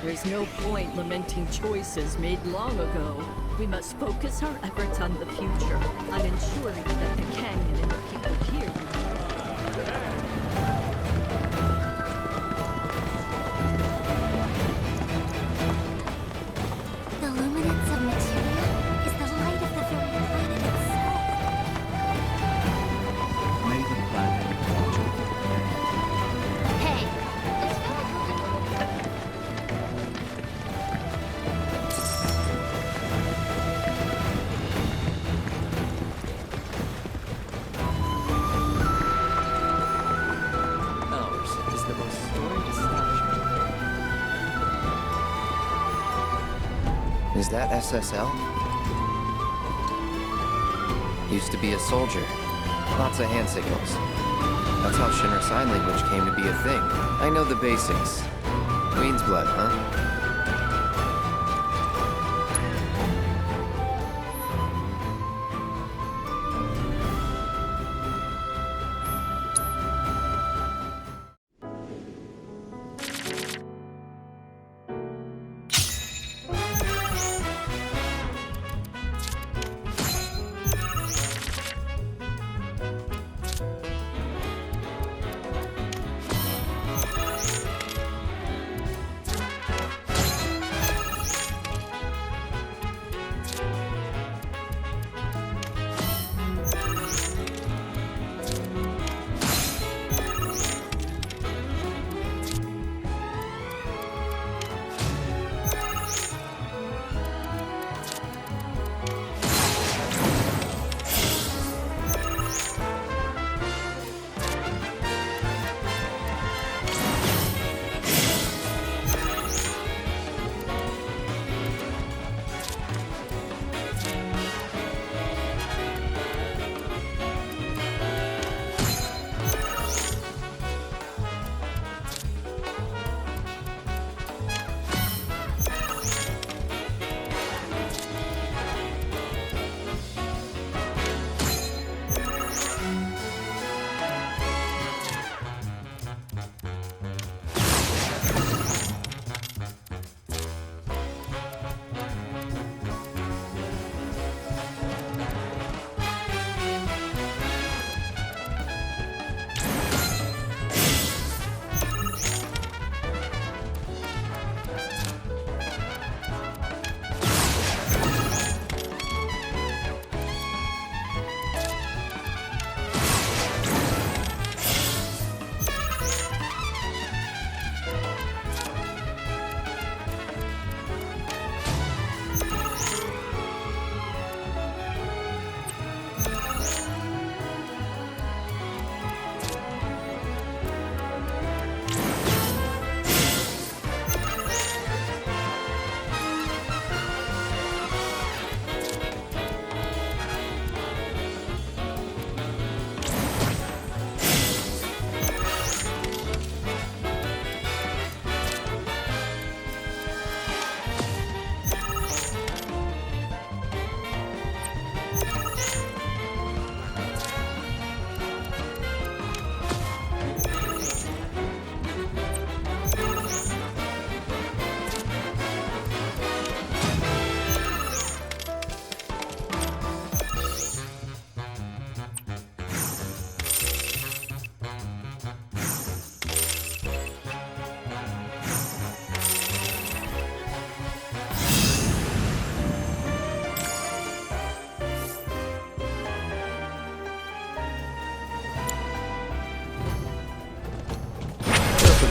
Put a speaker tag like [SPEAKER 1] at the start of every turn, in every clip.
[SPEAKER 1] There's no point lamenting choices made long ago. We must focus our efforts on the future, on ensuring that the canyon and the people here
[SPEAKER 2] The luminance of materia is the light of the very planet itself.
[SPEAKER 3] May the planet watch over the day.
[SPEAKER 2] Hey, let's go.
[SPEAKER 4] Ours is the most storied establishment.
[SPEAKER 5] Is that SSL? Used to be a soldier. Lots of hand signals. That's how Shinra Sign Language came to be a thing. I know the basics. Queen's blood, huh?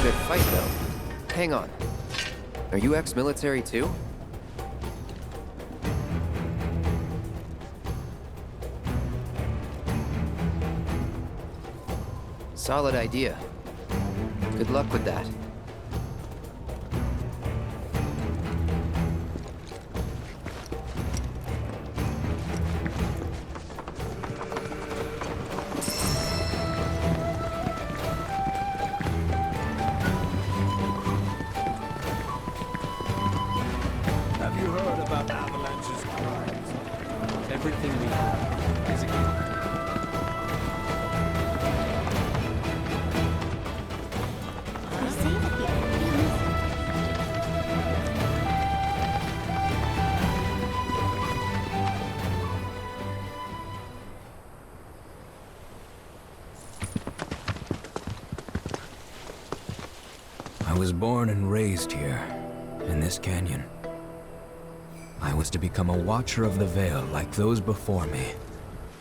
[SPEAKER 5] Good fight, though. Hang on. Are you ex-military, too? Solid idea. Good luck with that.
[SPEAKER 4] Everything we have is a gift.
[SPEAKER 2] You say that the
[SPEAKER 6] was born and raised here, in this canyon. I was to become a watcher of the Veil like those before me,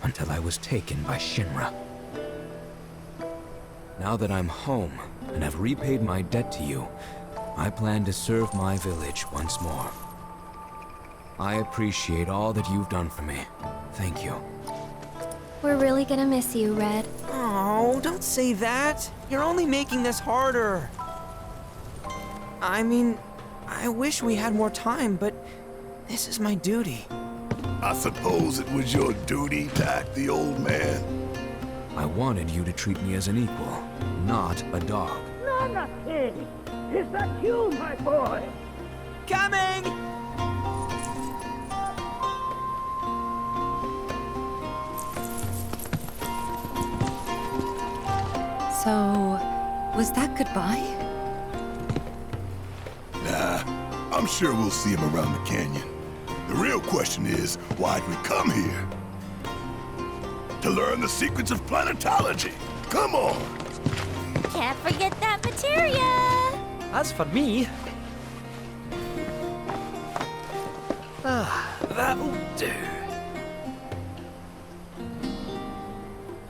[SPEAKER 6] until I was taken by Shinra. Now that I'm home, and have repaid my debt to you, I plan to serve my village once more. I appreciate all that you've done for me. Thank you.
[SPEAKER 2] We're really gonna miss you, Red.
[SPEAKER 4] Oh, don't say that. You're only making this harder. I mean, I wish we had more time, but this is my duty.
[SPEAKER 7] I suppose it was your duty to act the old man.
[SPEAKER 6] I wanted you to treat me as an equal, not a dog.
[SPEAKER 8] Nana King! Is that you, my boy?
[SPEAKER 4] Coming!
[SPEAKER 9] So, was that goodbye?
[SPEAKER 7] Nah, I'm sure we'll see him around the canyon. The real question is, why'd we come here? To learn the secrets of planetology. Come on!
[SPEAKER 2] Can't forget that materia!
[SPEAKER 4] As for me... that'll do.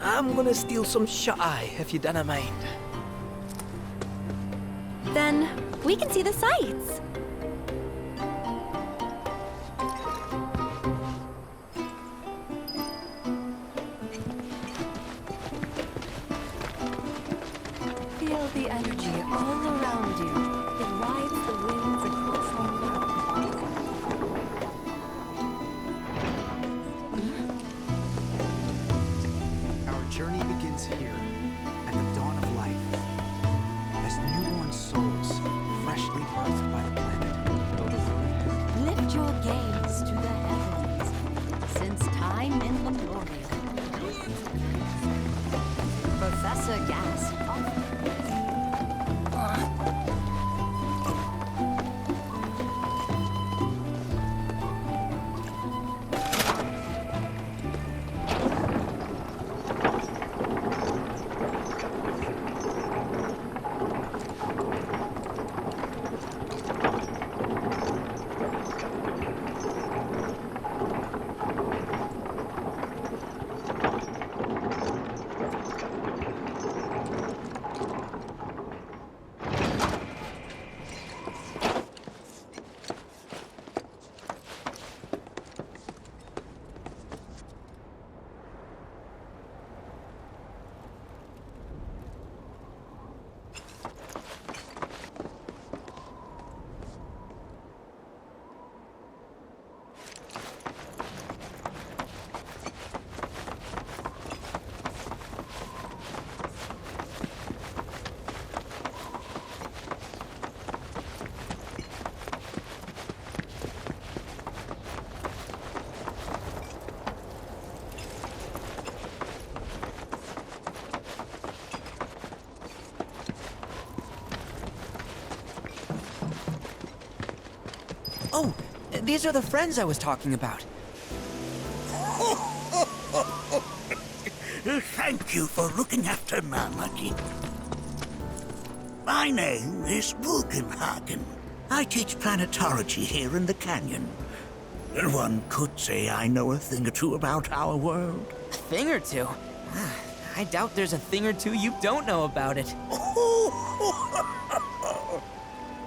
[SPEAKER 4] I'm gonna steal some shut-eye, if you don't mind.
[SPEAKER 2] Then we can see the sights.
[SPEAKER 9] Feel the energy all around you. It rides the winds across the world.
[SPEAKER 3] Our journey begins here, at the dawn of life. As newborn souls, freshly birthed by the planet.
[SPEAKER 1] Lift your gaze to the heavens. Since time immemorial. Professor Gas.
[SPEAKER 4] Oh, these are the friends I was talking about.
[SPEAKER 10] Thank you for looking after Mamaki. My name is Bugenhagen. I teach planetology here in the canyon. One could say I know a thing or two about our world.
[SPEAKER 4] A thing or two? I doubt there's a thing or two you don't know about it.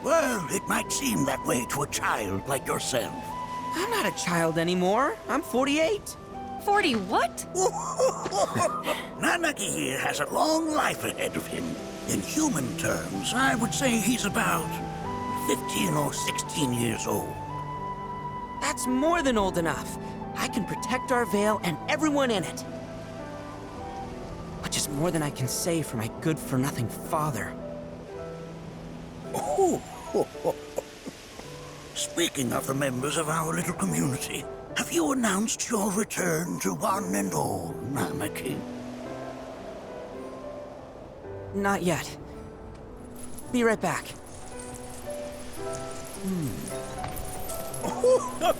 [SPEAKER 10] Well, it might seem that way to a child like yourself.
[SPEAKER 4] I'm not a child anymore. I'm 48.
[SPEAKER 9] 40 what?
[SPEAKER 10] Nanaki here has a long life ahead of him. In human terms, I would say he's about 15 or 16 years old.
[SPEAKER 4] That's more than old enough. I can protect our Veil and everyone in it. Which is more than I can say for my good-for-nothing father.
[SPEAKER 10] Speaking of the members of our little community, have you announced your return to one and all, Namaki?
[SPEAKER 4] Not yet. Be right back.
[SPEAKER 10] But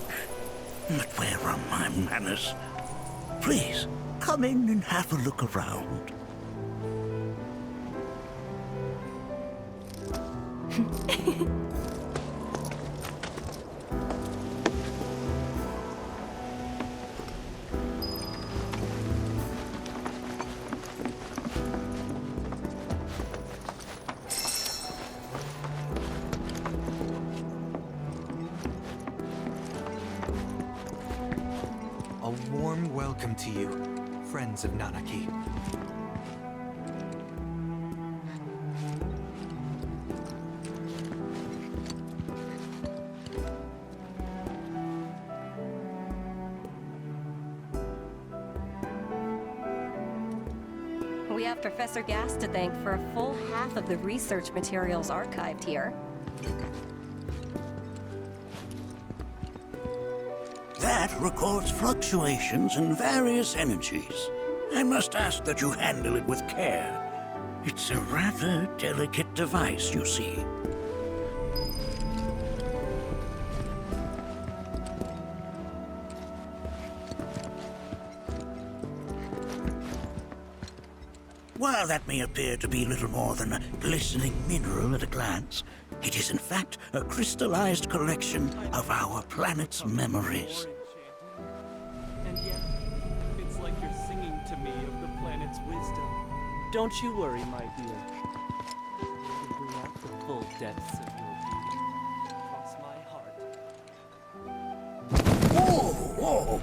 [SPEAKER 10] where are my manners? Please, come in and have a look around.
[SPEAKER 3] A warm welcome to you, friends of Nanaki.
[SPEAKER 9] We have Professor Gast to thank for a full half of the research materials archived here.
[SPEAKER 10] That records fluctuations in various energies. I must ask that you handle it with care. It's a rather delicate device, you see. While that may appear to be little more than a glistening mineral at a glance, it is in fact a crystallized collection of our planet's memories.
[SPEAKER 11] And yet, it's like you're singing to me of the planet's wisdom. Don't you worry, my dear. You can bring out the full depths of your beauty across my heart.
[SPEAKER 10] Whoa,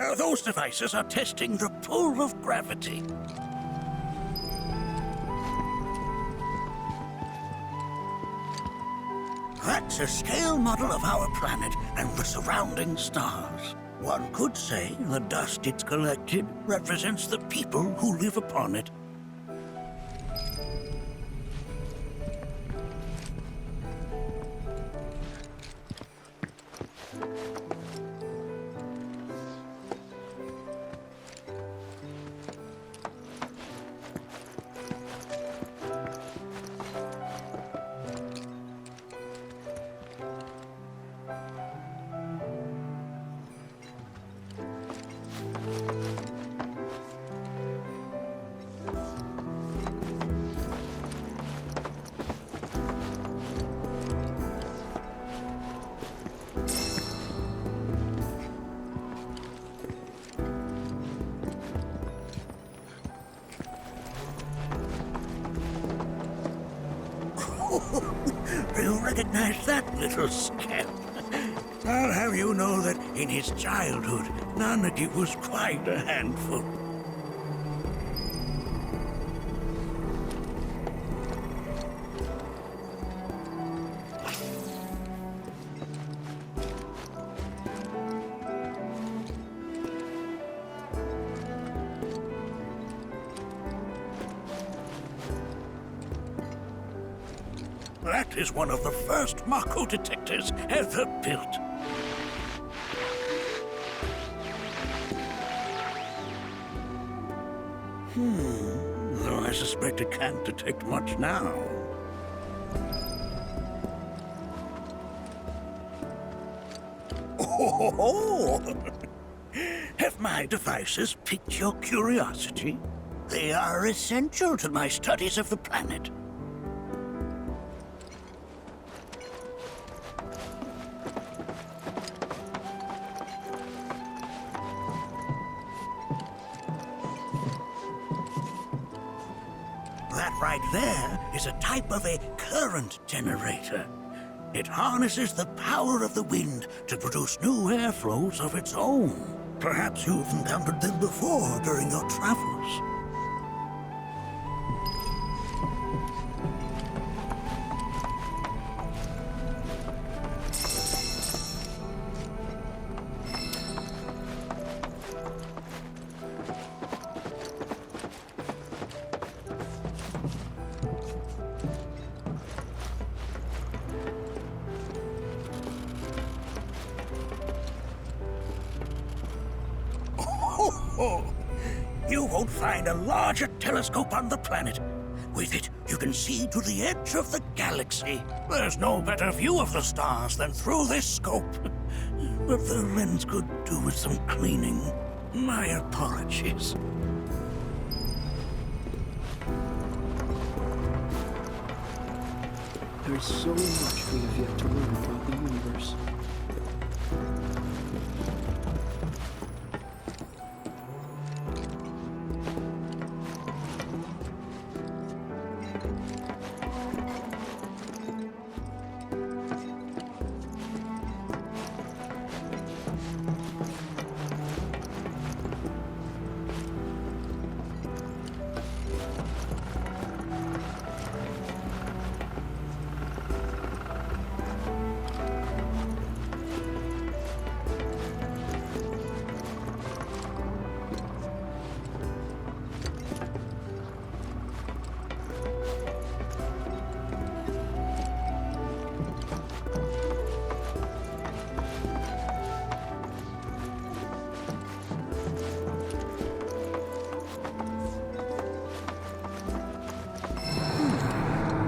[SPEAKER 10] whoa! Those devices are testing the pull of gravity. That's a scale model of our planet and the surrounding stars. One could say the dust it's collected represents the people who live upon it. Do you recognize that little scamp? I'll have you know that in his childhood, Nanaki was quite a handful. That is one of the first Mako detectors ever built. Though I suspect it can't detect much now. Oh! Have my devices piqued your curiosity? They are essential to my studies of the planet. That right there is a type of a current generator. It harnesses the power of the wind to produce new airflows of its own. Perhaps you've encountered them before during your travels. You won't find a larger telescope on the planet. With it, you can see to the edge of the galaxy. There's no better view of the stars than through this scope. But the lens could do with some cleaning. My apologies.
[SPEAKER 12] There is so much we have yet to learn about the universe.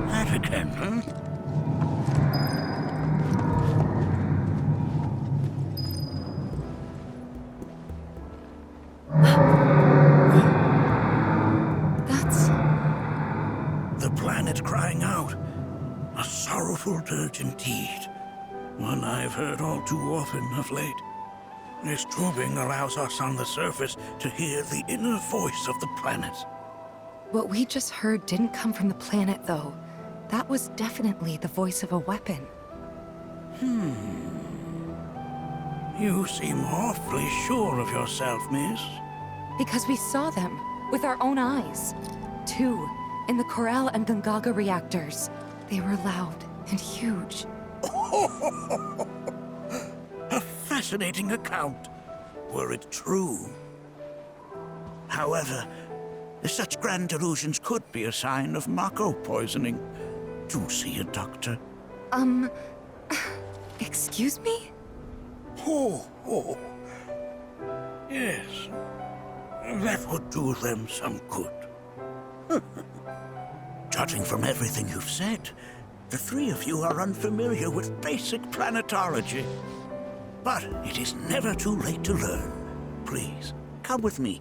[SPEAKER 10] That again, huh?
[SPEAKER 9] That's...
[SPEAKER 10] The planet crying out. A sorrowful dirge indeed. One I've heard all too often of late. This tubing allows us on the surface to hear the inner voice of the planet.
[SPEAKER 9] What we just heard didn't come from the planet, though. That was definitely the voice of a weapon.
[SPEAKER 10] You seem awfully sure of yourself, miss.
[SPEAKER 9] Because we saw them, with our own eyes. 2, in the Corel and Gungaga reactors. They were loud and huge.
[SPEAKER 10] A fascinating account, were it true. However, such grand delusions could be a sign of Mako poisoning. Do see a doctor.
[SPEAKER 9] Excuse me?
[SPEAKER 10] Oh. Yes. That would do them some good. Judging from everything you've said, the 3 of you are unfamiliar with basic planetology. But it is never too late to learn. Please, come with me.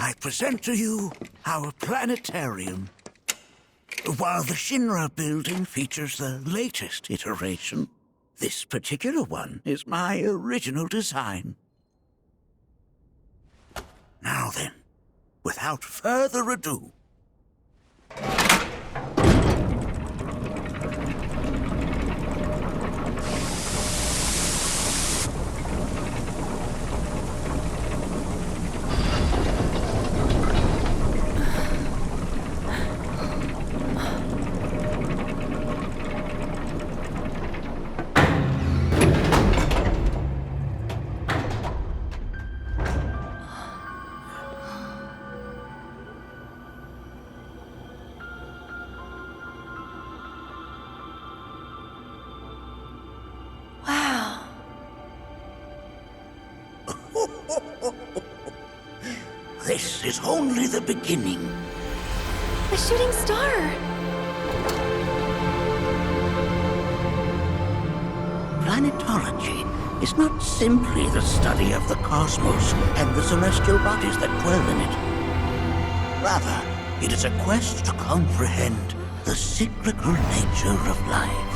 [SPEAKER 10] I present to you our planetarium. While the Shinra building features the latest iteration, this particular one is my original design. Now then, without further ado, this is only the beginning.
[SPEAKER 9] A shooting star!
[SPEAKER 10] Planetology is not simply the study of the cosmos and the celestial bodies that dwell in it. Rather, it is a quest to comprehend the cyclical nature of life.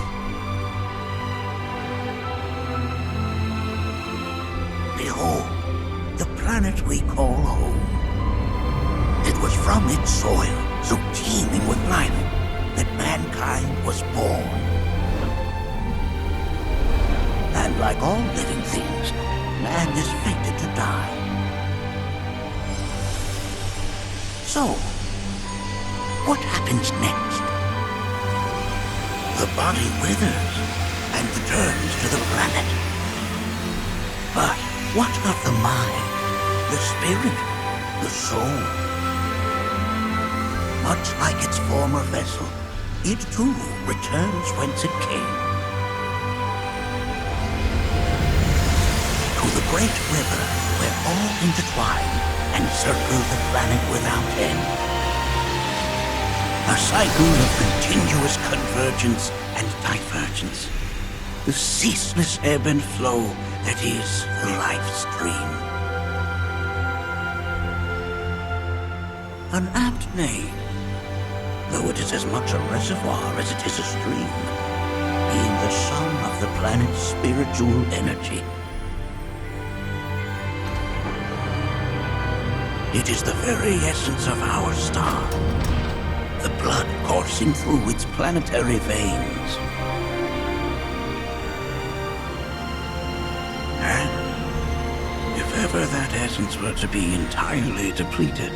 [SPEAKER 10] Behold, the planet we call home. It was from its soil, so teeming with life, that mankind was born. And like all living things, man is fated to die. So, what happens next? The body withers and returns to the planet. But what of the mind, the spirit, the soul? Much like its former vessel, it too returns whence it came. To the great river where all intertwine and circle the planet without end. A cycle of continuous convergence and divergence. The ceaseless ebb and flow that is the life stream. An apt name, though it is as much a reservoir as it is a stream, being the sum of the planet's spiritual energy. It is the very essence of our star, the blood coursing through its planetary veins. And if ever that essence were to be entirely depleted,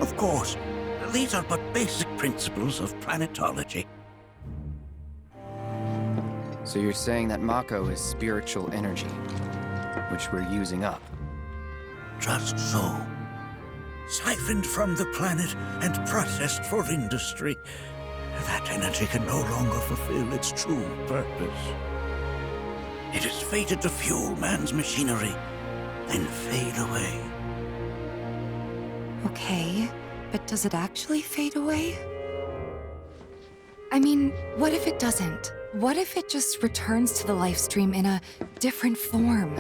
[SPEAKER 10] of course, these are but basic principles of planetology.
[SPEAKER 5] So you're saying that Mako is spiritual energy, which we're using up?
[SPEAKER 10] Just so. Siphoned from the planet and processed for industry, that energy can no longer fulfill its true purpose. It is fated to fuel man's machinery, then fade away.
[SPEAKER 9] Okay, but does it actually fade away? I mean, what if it doesn't? What if it just returns to the life stream in a different form?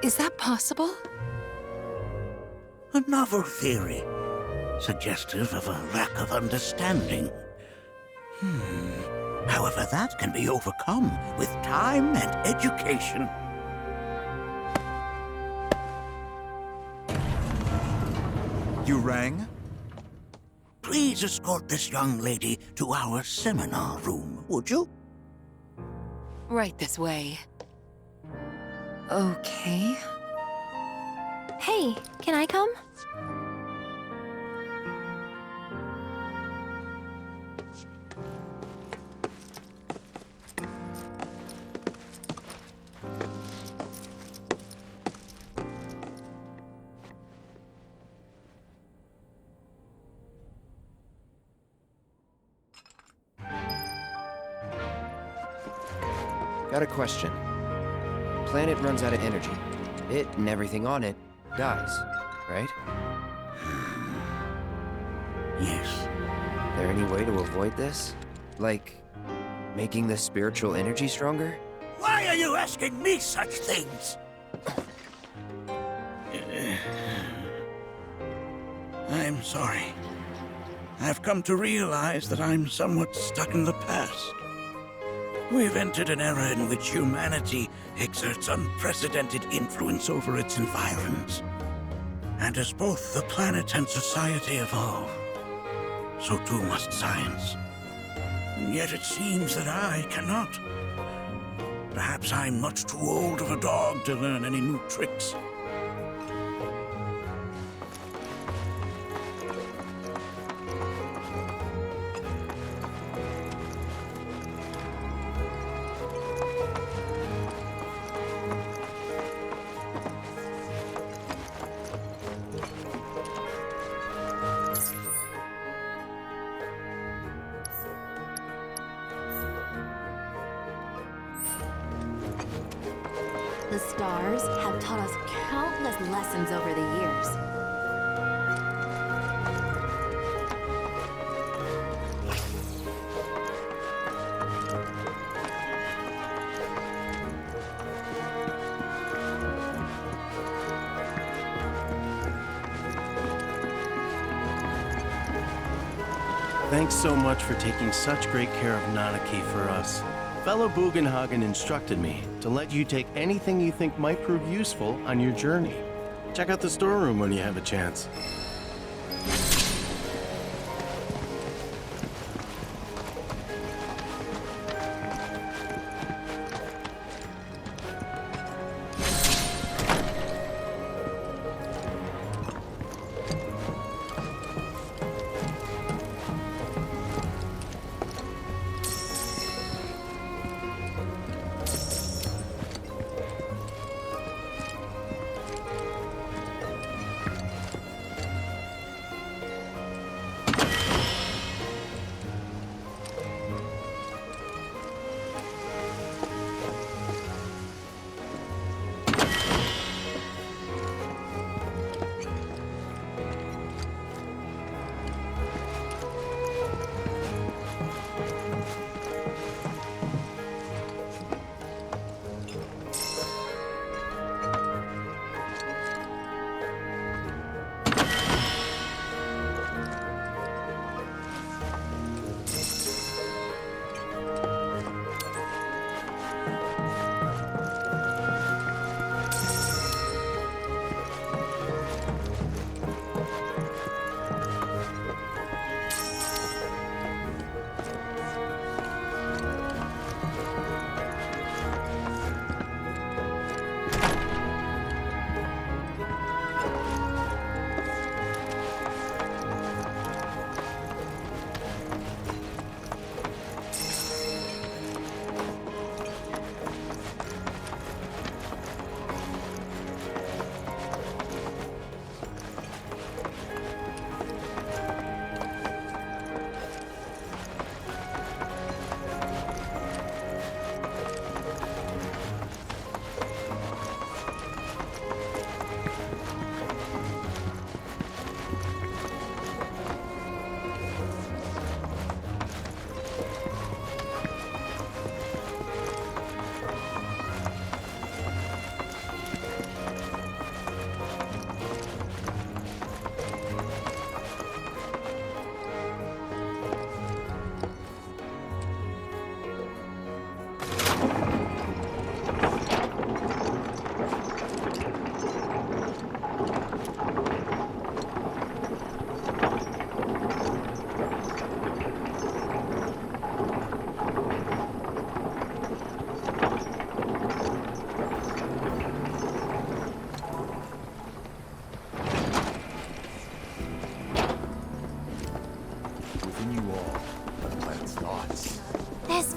[SPEAKER 9] Is that possible?
[SPEAKER 10] A novel theory, suggestive of a lack of understanding. However, that can be overcome with time and education.
[SPEAKER 3] You rang?
[SPEAKER 10] Please escort this young lady to our seminar room, would you?
[SPEAKER 9] Right this way. Okay.
[SPEAKER 2] Hey, can I come?
[SPEAKER 5] Got a question. Planet runs out of energy. It and everything on it dies, right?
[SPEAKER 10] Yes.
[SPEAKER 5] There any way to avoid this? Like, making the spiritual energy stronger?
[SPEAKER 10] Why are you asking me such things? I'm sorry. I've come to realize that I'm somewhat stuck in the past. We've entered an era in which humanity exerts unprecedented influence over its environs. And as both the planet and society evolve, so too must science. And yet it seems that I cannot. Perhaps I'm much too old of a dog to learn any new tricks.
[SPEAKER 2] The stars have taught us countless lessons over the years.
[SPEAKER 13] Thanks so much for taking such great care of Nanaki for us. Fellow Bugenhagen instructed me to let you take anything you think might prove useful on your journey. Check out the storeroom when you have a chance.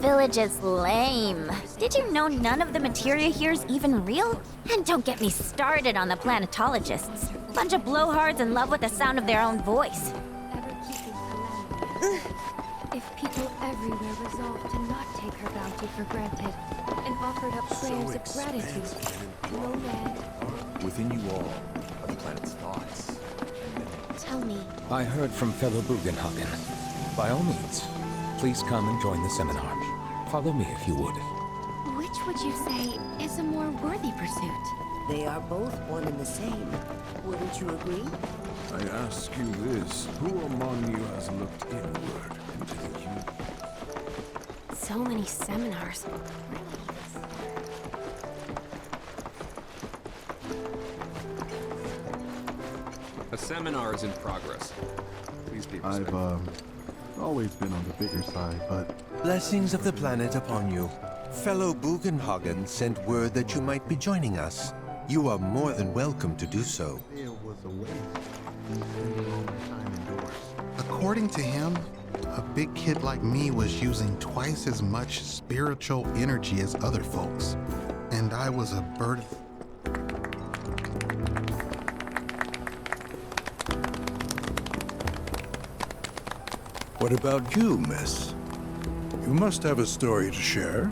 [SPEAKER 2] village is lame. Did you know none of the materia here is even real? And don't get me started on the planetologists. Bunch of blowhards in love with the sound of their own voice.
[SPEAKER 14] If people everywhere resolved to not take her bounty for granted and offered up prayers of gratitude, no man.
[SPEAKER 15] Within you all are the planet's thoughts.
[SPEAKER 2] Tell me.
[SPEAKER 6] I heard from fellow Bugenhagen. By all means, please come and join the seminar. Follow me if you would.
[SPEAKER 14] Which would you say is a more worthy pursuit?
[SPEAKER 16] They are both one and the same. Wouldn't you agree?
[SPEAKER 15] I ask you this, who among you has looked inward into the human?
[SPEAKER 14] So many seminars.
[SPEAKER 17] A seminar is in progress. Please be respectful.
[SPEAKER 18] I've always been on the bigger side, but...
[SPEAKER 19] Blessings of the planet upon you. Fellow Bugenhagen sent word that you might be joining us. You are more than welcome to do so.
[SPEAKER 18] It was a waste. Spending all my time indoors.
[SPEAKER 20] According to him, a big kid like me was using twice as much spiritual energy as other folks. And I was a bird.
[SPEAKER 21] What about you, miss? You must have a story to share.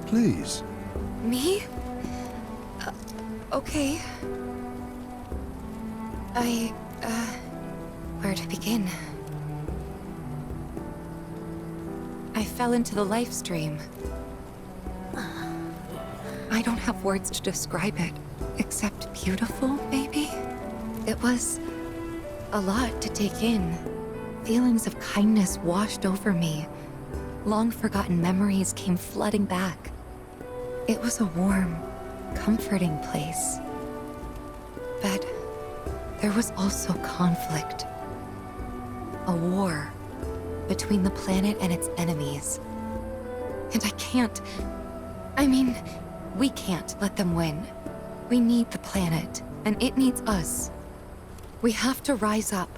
[SPEAKER 21] Please.
[SPEAKER 9] Me? Okay. Where to begin? I fell into the life stream. I don't have words to describe it, except beautiful, maybe? It was a lot to take in. Feelings of kindness washed over me. Long-forgotten memories came flooding back. It was a warm, comforting place. But there was also conflict. A war between the planet and its enemies. And we can't let them win. We need the planet, and it needs us. We have to rise up,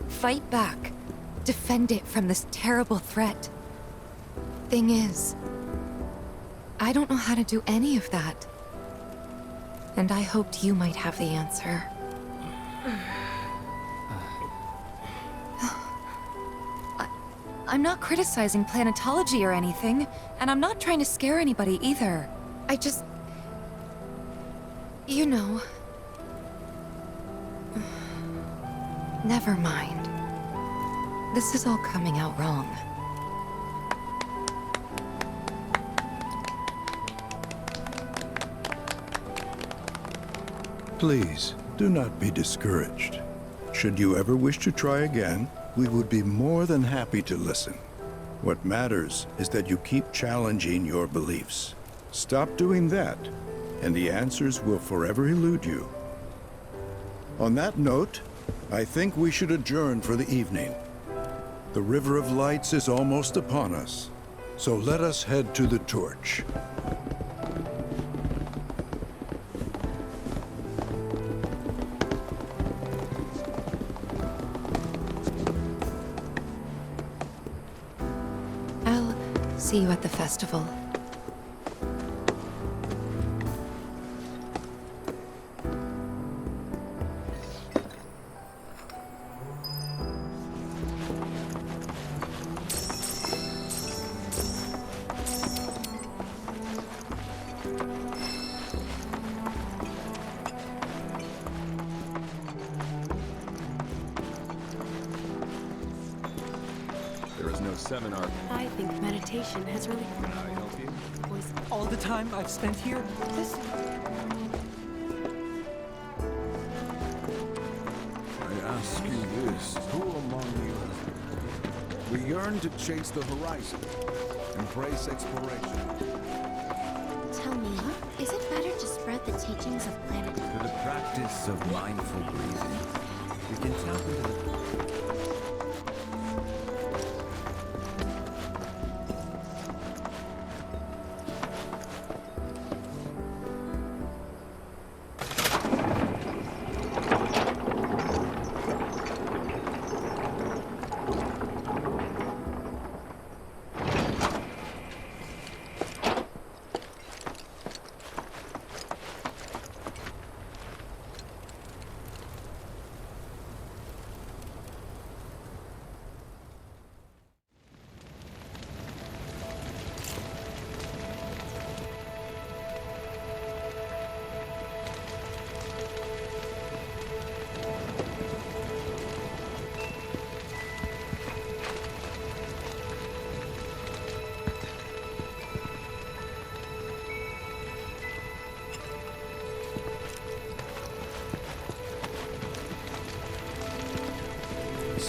[SPEAKER 9] fight back, defend it from this terrible threat. Thing is, I don't know how to do any of that. And I hoped you might have the answer. I'm not criticizing planetology or anything, and I'm not trying to scare anybody either. I just... you know... Never mind. This is all coming out wrong.
[SPEAKER 21] Please, do not be discouraged. Should you ever wish to try again, we would be more than happy to listen. What matters is that you keep challenging your beliefs. Stop doing that, and the answers will forever elude you. On that note, I think we should adjourn for the evening. The River of Lights is almost upon us, so let us head to the torch.
[SPEAKER 9] I'll see you at the festival.
[SPEAKER 17] Seminar.
[SPEAKER 14] I think meditation has really...
[SPEAKER 17] Can I help you?
[SPEAKER 4] Was all the time I've spent here, this...
[SPEAKER 15] I ask you this, who among you has... We yearn to chase the horizon, embrace exploration.
[SPEAKER 2] Tell me, is it better to spread the teachings of planet...
[SPEAKER 15] To the practice of mindful breathing, we can tap into the...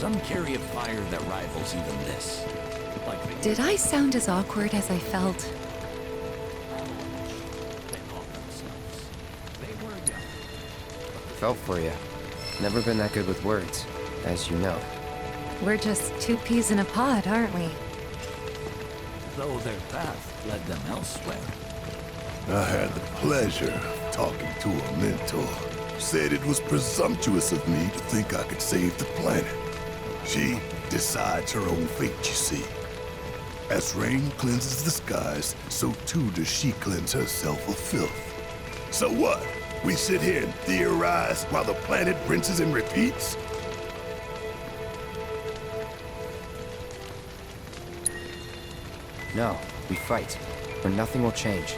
[SPEAKER 8] Some carry a fire that rivals even this. Like
[SPEAKER 9] Did I sound as awkward as I felt?
[SPEAKER 5] Felt for you. Never been that good with words, as you know.
[SPEAKER 9] We're just two peas in a pod, aren't we?
[SPEAKER 8] Though their path led them elsewhere.
[SPEAKER 7] I had the pleasure of talking to a mentor. Said it was presumptuous of me to think I could save the planet. She decides her own fate, you see. As rain cleanses the skies, so too does she cleanse herself of filth. So what? We sit here and theorize while the planet rinses and repeats?
[SPEAKER 5] No, we fight, or nothing will change.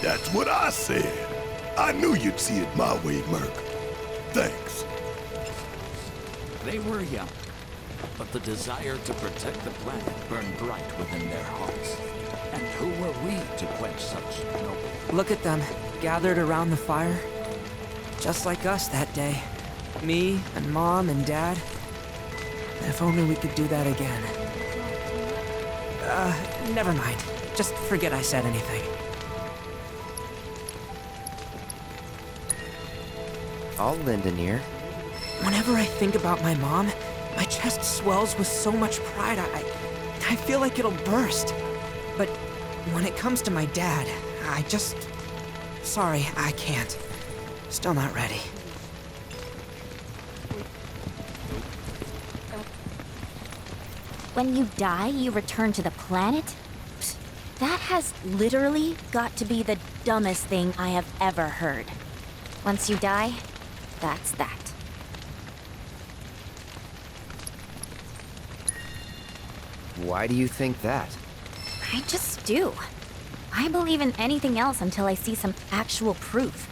[SPEAKER 7] That's what I said. I knew you'd see it my way, Merc. Thanks.
[SPEAKER 8] They were young, but the desire to protect the planet burned bright within their hearts. And who were we to quench such noble?
[SPEAKER 4] Look at them, gathered around the fire. Just like us that day. Me and Mom and Dad. If only we could do that again. Never mind. Just forget I said anything.
[SPEAKER 5] I'll lend an ear.
[SPEAKER 4] Whenever I think about my mom, my chest swells with so much pride, I feel like it'll burst. But when it comes to my dad, I just... Sorry, I can't. Still not ready.
[SPEAKER 2] When you die, you return to the planet? Psst, that has literally got to be the dumbest thing I have ever heard. Once you die, that's that.
[SPEAKER 5] Why do you think that?
[SPEAKER 2] I just do. I believe in anything else until I see some actual proof.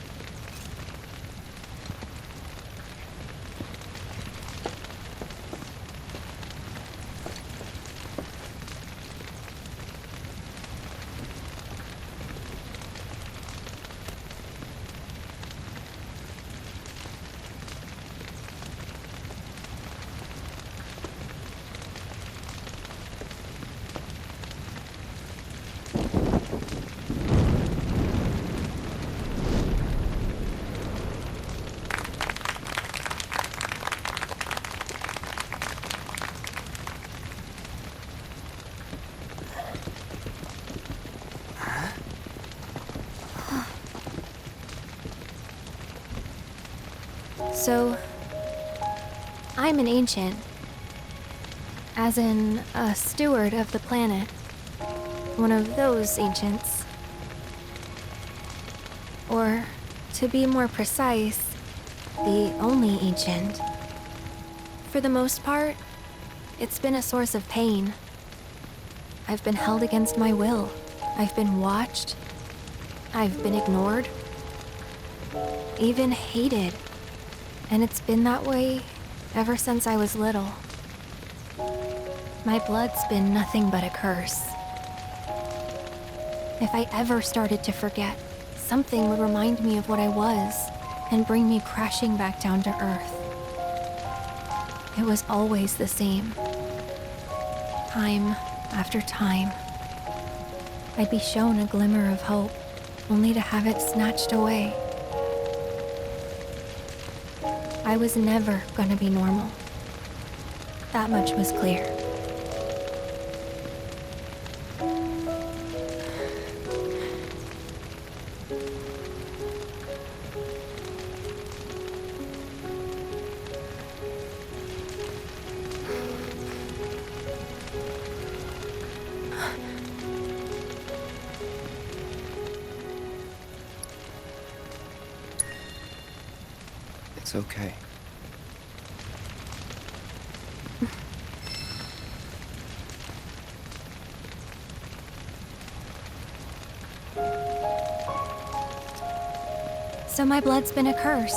[SPEAKER 14] So, I'm an ancient. As in, a steward of the planet. One of those ancients. Or, to be more precise, the only ancient. For the most part, it's been a source of pain. I've been held against my will. I've been watched. I've been ignored. Even hated. And it's been that way ever since I was little. My blood's been nothing but a curse. If I ever started to forget, something would remind me of what I was and bring me crashing back down to Earth. It was always the same. Time after time. I'd be shown a glimmer of hope, only to have it snatched away. I was never gonna be normal. That much was clear.
[SPEAKER 5] It's okay.
[SPEAKER 14] So my blood's been a curse,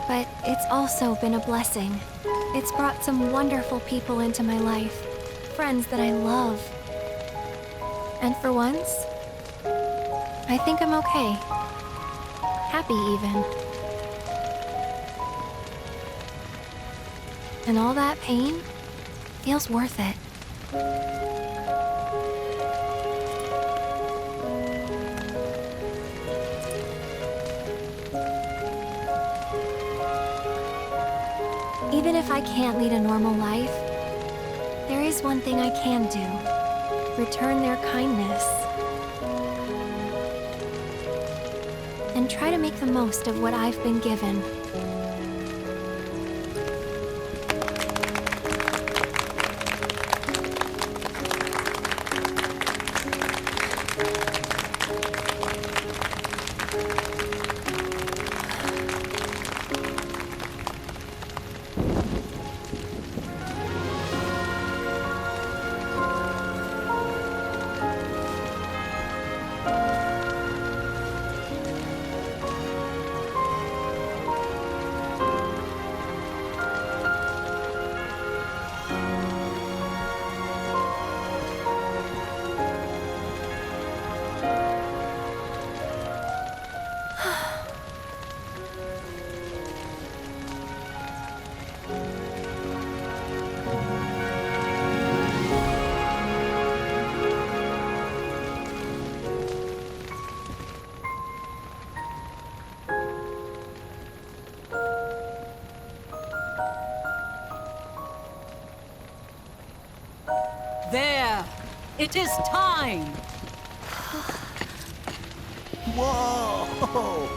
[SPEAKER 14] but it's also been a blessing. It's brought some wonderful people into my life, friends that I love. And for once, I think I'm okay. Happy even. And all that pain feels worth it. Even if I can't lead a normal life, there is one thing I can do. Return their kindness. And try to make the most of what I've been given.
[SPEAKER 1] There! It is time!
[SPEAKER 10] Whoa!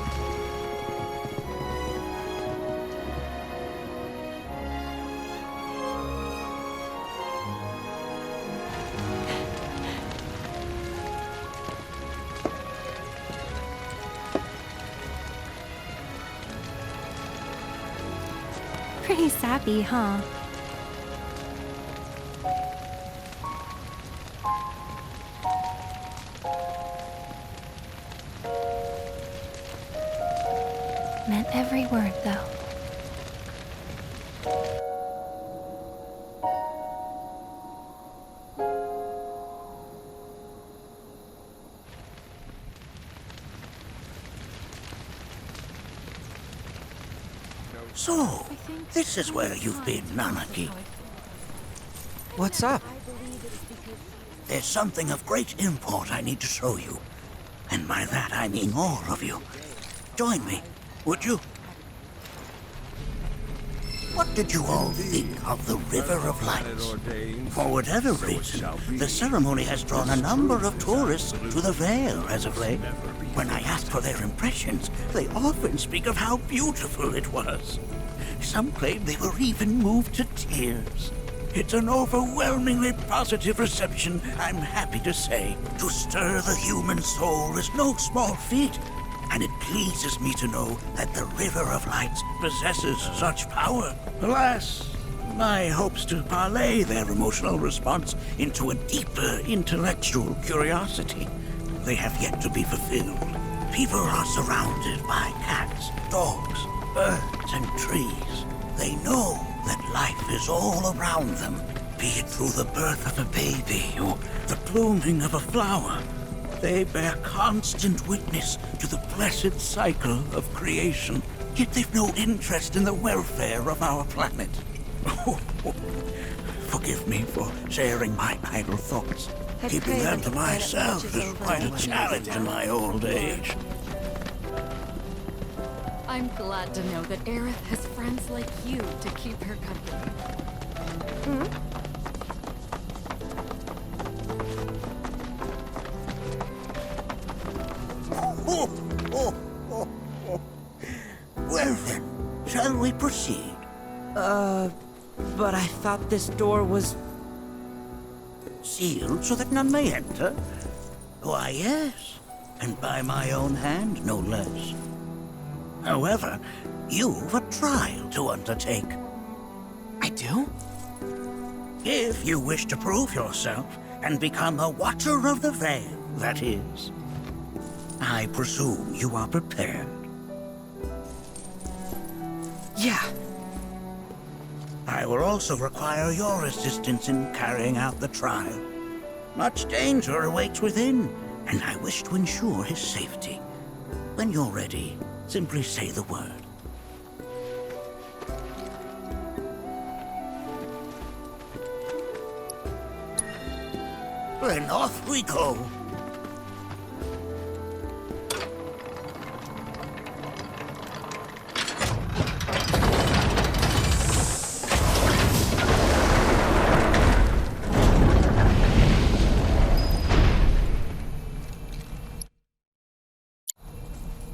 [SPEAKER 14] Pretty sappy, huh? Meant every word, though.
[SPEAKER 10] So, this is where you've been, Nanaki.
[SPEAKER 4] What's up?
[SPEAKER 10] There's something of great import I need to show you. And by that I mean all of you. Join me, would you? What did you all think of the River of Lights? For whatever reason, the ceremony has drawn a number of tourists to the Vale as of late. When I ask for their impressions, they often speak of how beautiful it was. Some claim they were even moved to tears. It's an overwhelmingly positive reception, I'm happy to say. To stir the human soul is no small feat, and it pleases me to know that the River of Lights possesses such power. Alas, my hopes to parlay their emotional response into a deeper intellectual curiosity, they have yet to be fulfilled. People are surrounded by cats, dogs, birds, and trees. They know that life is all around them, be it through the birth of a baby or the blooming of a flower. They bear constant witness to the blessed cycle of creation, yet they've no interest in the welfare of our planet. Forgive me for sharing my idle thoughts. Keeping them to myself is quite a challenge in my old age.
[SPEAKER 1] I'm glad to know that Aerith has friends like you to keep her company.
[SPEAKER 10] Well then, shall we proceed?
[SPEAKER 4] But I thought this door was...
[SPEAKER 10] Sealed so that none may enter? Why, yes. And by my own hand, no less. However, you've a trial to undertake.
[SPEAKER 4] I do?
[SPEAKER 10] If you wish to prove yourself and become a Watcher of the Veil, that is. I presume you are prepared.
[SPEAKER 4] Yeah.
[SPEAKER 10] I will also require your assistance in carrying out the trial. Much danger awaits within, and I wish to ensure his safety. When you're ready, simply say the word. Then off we go.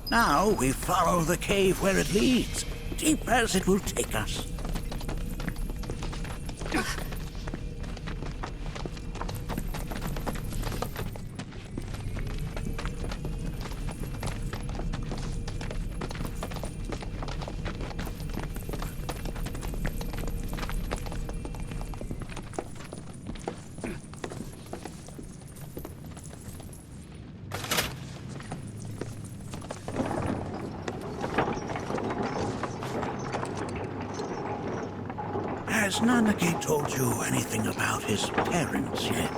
[SPEAKER 10] Now we follow the cave where it leads, deep as it will take us. Has Nanake told you anything about his parents yet?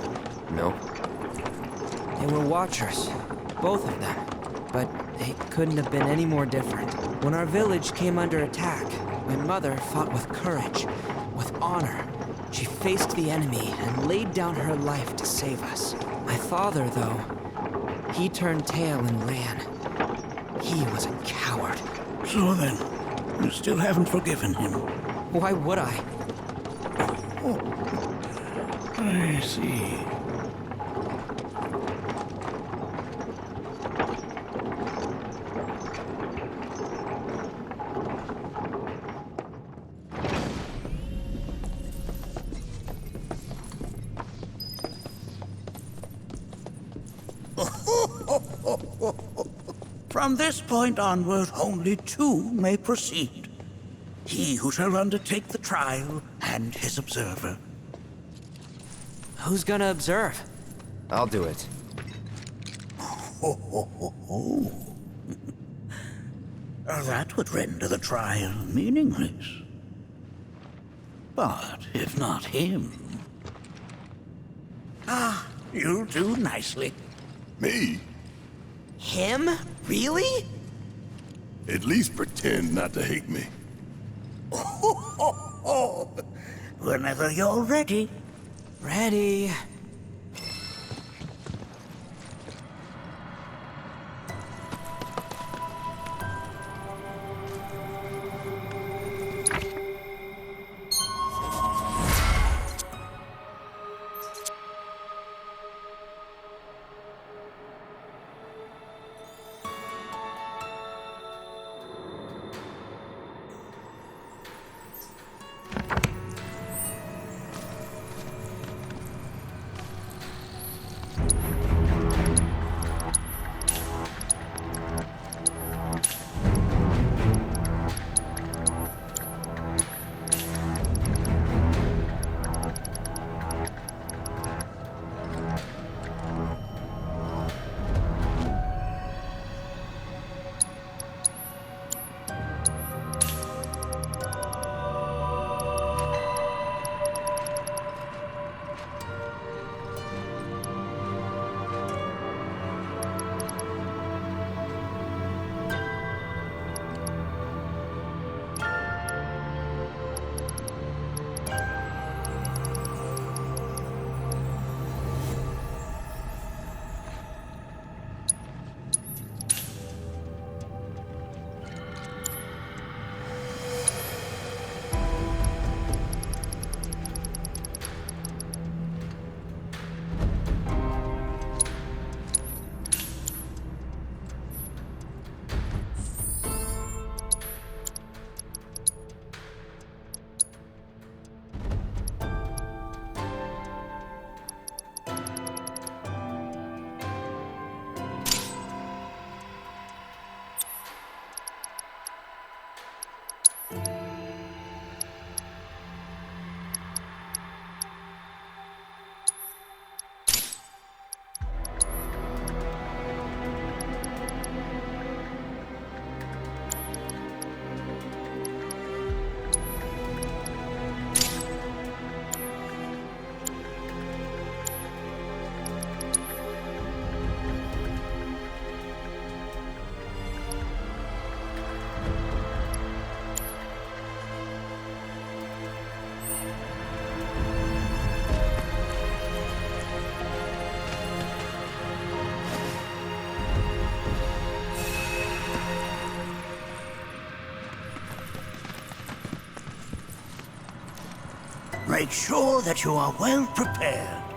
[SPEAKER 5] No.
[SPEAKER 4] They were watchers, both of them. But they couldn't have been any more different. When our village came under attack, my mother fought with courage, with honor. She faced the enemy and laid down her life to save us. My father, though, he turned tail and ran. He was a coward.
[SPEAKER 10] So then, you still haven't forgiven him?
[SPEAKER 4] Why would I?
[SPEAKER 10] Oh, I see. From this point onward, only two may proceed. He who shall undertake the trial, and his observer.
[SPEAKER 4] Who's gonna observe?
[SPEAKER 5] I'll do it.
[SPEAKER 10] That would render the trial meaningless. But if not him... you'll do nicely.
[SPEAKER 7] Me?
[SPEAKER 4] Him? Really?
[SPEAKER 7] At least pretend not to hate me.
[SPEAKER 10] Whenever you're ready.
[SPEAKER 4] Ready.
[SPEAKER 10] Make sure that you are well prepared.